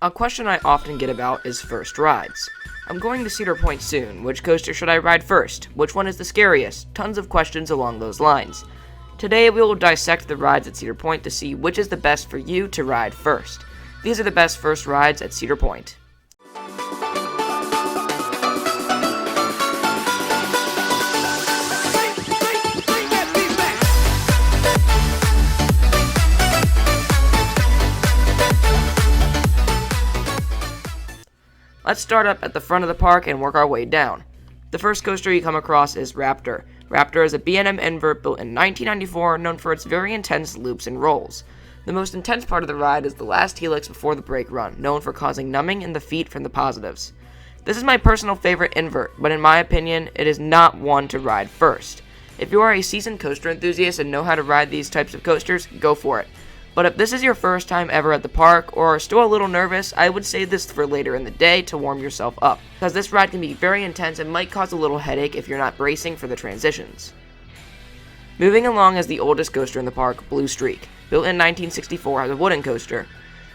A question I often get about is first rides. I'm going to Cedar Point soon. Which coaster should I ride first? Which one is the scariest? Tons of questions along those lines. Today we will dissect the rides at Cedar Point to see which is the best for you to ride first. These are the best first rides at Cedar Point. Let's start up at the front of the park and work our way down. The first coaster you come across is Raptor. Raptor is a B&M invert built in 1994, known for its very intense loops and rolls. The most intense part of the ride is the last helix before the brake run, known for causing numbing in the feet from the positives. This is my personal favorite invert, but in my opinion, it is not one to ride first. If you are a seasoned coaster enthusiast and know how to ride these types of coasters, go for it. But if this is your first time ever at the park, or are still a little nervous, I would save this for later in the day to warm yourself up, because this ride can be very intense and might cause a little headache if you're not bracing for the transitions. Moving along is the oldest coaster in the park, Blue Streak, built in 1964 as a wooden coaster.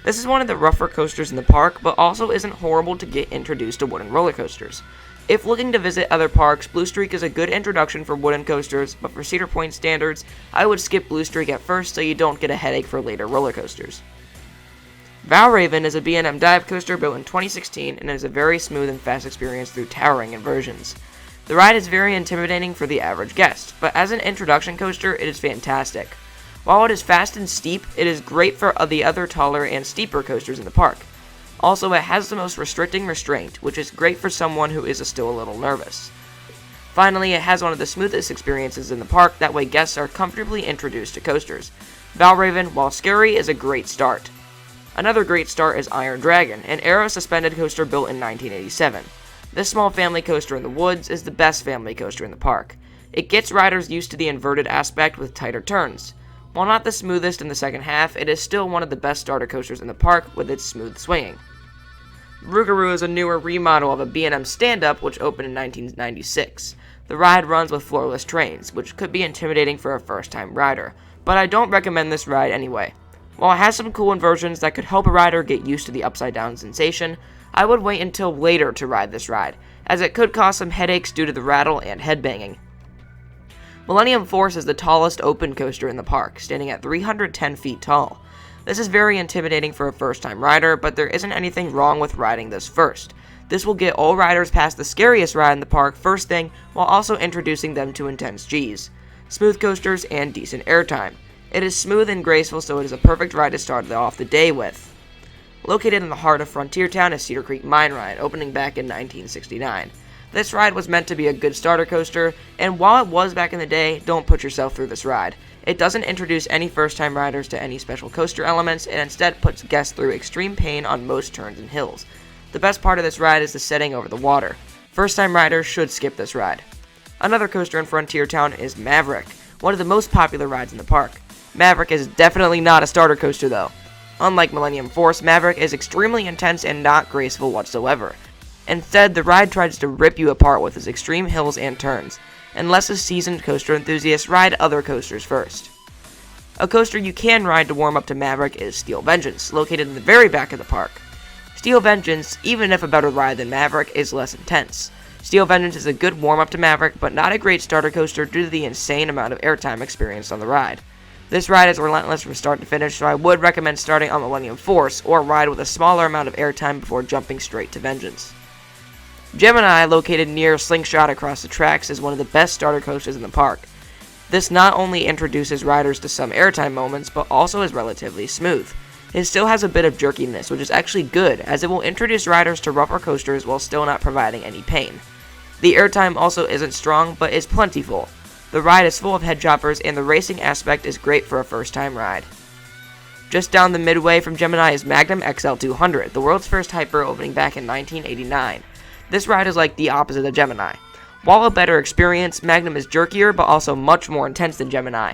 This is one of the rougher coasters in the park, but also isn't horrible to get introduced to wooden roller coasters. If looking to visit other parks, Blue Streak is a good introduction for wooden coasters, but for Cedar Point standards, I would skip Blue Streak at first so you don't get a headache for later roller coasters. Valravn is a B&M dive coaster built in 2016 and is a very smooth and fast experience through towering inversions. The ride is very intimidating for the average guest, but as an introduction coaster, it is fantastic. While it is fast and steep, it is great for the other taller and steeper coasters in the park. Also, it has the most restricting restraint, which is great for someone who is still a little nervous. Finally, it has one of the smoothest experiences in the park, that way guests are comfortably introduced to coasters. Valravn, while scary, is a great start. Another great start is Iron Dragon, an aero-suspended coaster built in 1987. This small family coaster in the woods is the best family coaster in the park. It gets riders used to the inverted aspect with tighter turns. While not the smoothest in the second half, it is still one of the best starter coasters in the park with its smooth swinging. Rougarou is a newer remodel of a B&M stand-up which opened in 1996. The ride runs with floorless trains, which could be intimidating for a first-time rider, but I don't recommend this ride anyway. While it has some cool inversions that could help a rider get used to the upside-down sensation, I would wait until later to ride this ride, as it could cause some headaches due to the rattle and headbanging. Millennium Force is the tallest open coaster in the park, standing at 310 feet tall. This is very intimidating for a first-time rider, but there isn't anything wrong with riding this first. This will get all riders past the scariest ride in the park first thing, while also introducing them to intense G's, smooth coasters, and decent airtime. It is smooth and graceful, so it is a perfect ride to start off the day with. Located in the heart of Frontier Town is Cedar Creek Mine Ride, opening back in 1969. This ride was meant to be a good starter coaster, and while it was back in the day, don't put yourself through this ride. It doesn't introduce any first-time riders to any special coaster elements, and instead puts guests through extreme pain on most turns and hills. The best part of this ride is the setting over the water. First-time riders should skip this ride. Another coaster in Frontier Town is Maverick, one of the most popular rides in the park. Maverick is definitely not a starter coaster though. Unlike Millennium Force, Maverick is extremely intense and not graceful whatsoever. Instead, the ride tries to rip you apart with its extreme hills and turns. Unless a seasoned coaster enthusiast, ride other coasters first. A coaster you can ride to warm up to Maverick is Steel Vengeance, located in the very back of the park. Steel Vengeance, even if a better ride than Maverick, is less intense. Steel Vengeance is a good warm-up to Maverick, but not a great starter coaster due to the insane amount of airtime experienced on the ride. This ride is relentless from start to finish, so I would recommend starting on Millennium Force, or ride with a smaller amount of airtime before jumping straight to Vengeance. Gemini, located near Slingshot across the tracks, is one of the best starter coasters in the park. This not only introduces riders to some airtime moments, but also is relatively smooth. It still has a bit of jerkiness, which is actually good, as it will introduce riders to rougher coasters while still not providing any pain. The airtime also isn't strong, but is plentiful. The ride is full of head choppers, and the racing aspect is great for a first-time ride. Just down the midway from Gemini is Magnum XL200, the world's first hyper, opening back in 1989. This ride is like the opposite of Gemini. While a better experience, Magnum is jerkier, but also much more intense than Gemini.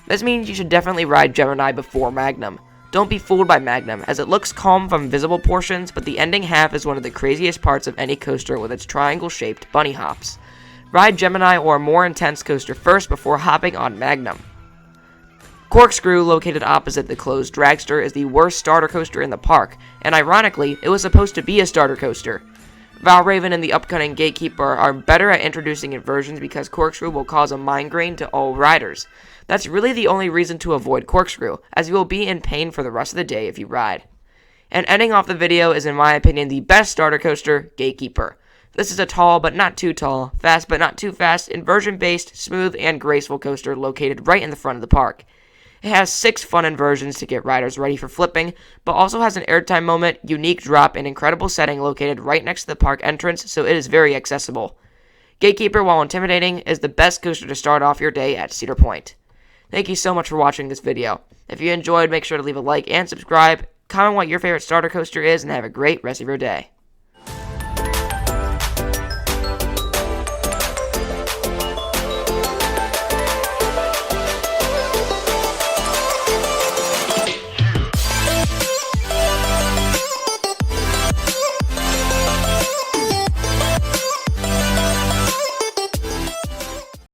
This means you should definitely ride Gemini before Magnum. Don't be fooled by Magnum, as it looks calm from visible portions, but the ending half is one of the craziest parts of any coaster with its triangle-shaped bunny hops. Ride Gemini or a more intense coaster first before hopping on Magnum. Corkscrew, located opposite the closed dragster, is the worst starter coaster in the park, and ironically, it was supposed to be a starter coaster. Valravn and the upcoming Gatekeeper are better at introducing inversions because Corkscrew will cause a migraine to all riders. That's really the only reason to avoid Corkscrew, as you will be in pain for the rest of the day if you ride. And ending off the video is, in my opinion, the best starter coaster, Gatekeeper. This is a tall but not too tall, fast but not too fast, inversion-based, smooth, and graceful coaster located right in the front of the park. It has 6 fun inversions to get riders ready for flipping, but also has an airtime moment, unique drop, and incredible setting located right next to the park entrance, so it is very accessible. Gatekeeper, while intimidating, is the best coaster to start off your day at Cedar Point. Thank you so much for watching this video. If you enjoyed, make sure to leave a like and subscribe, comment what your favorite starter coaster is, and have a great rest of your day.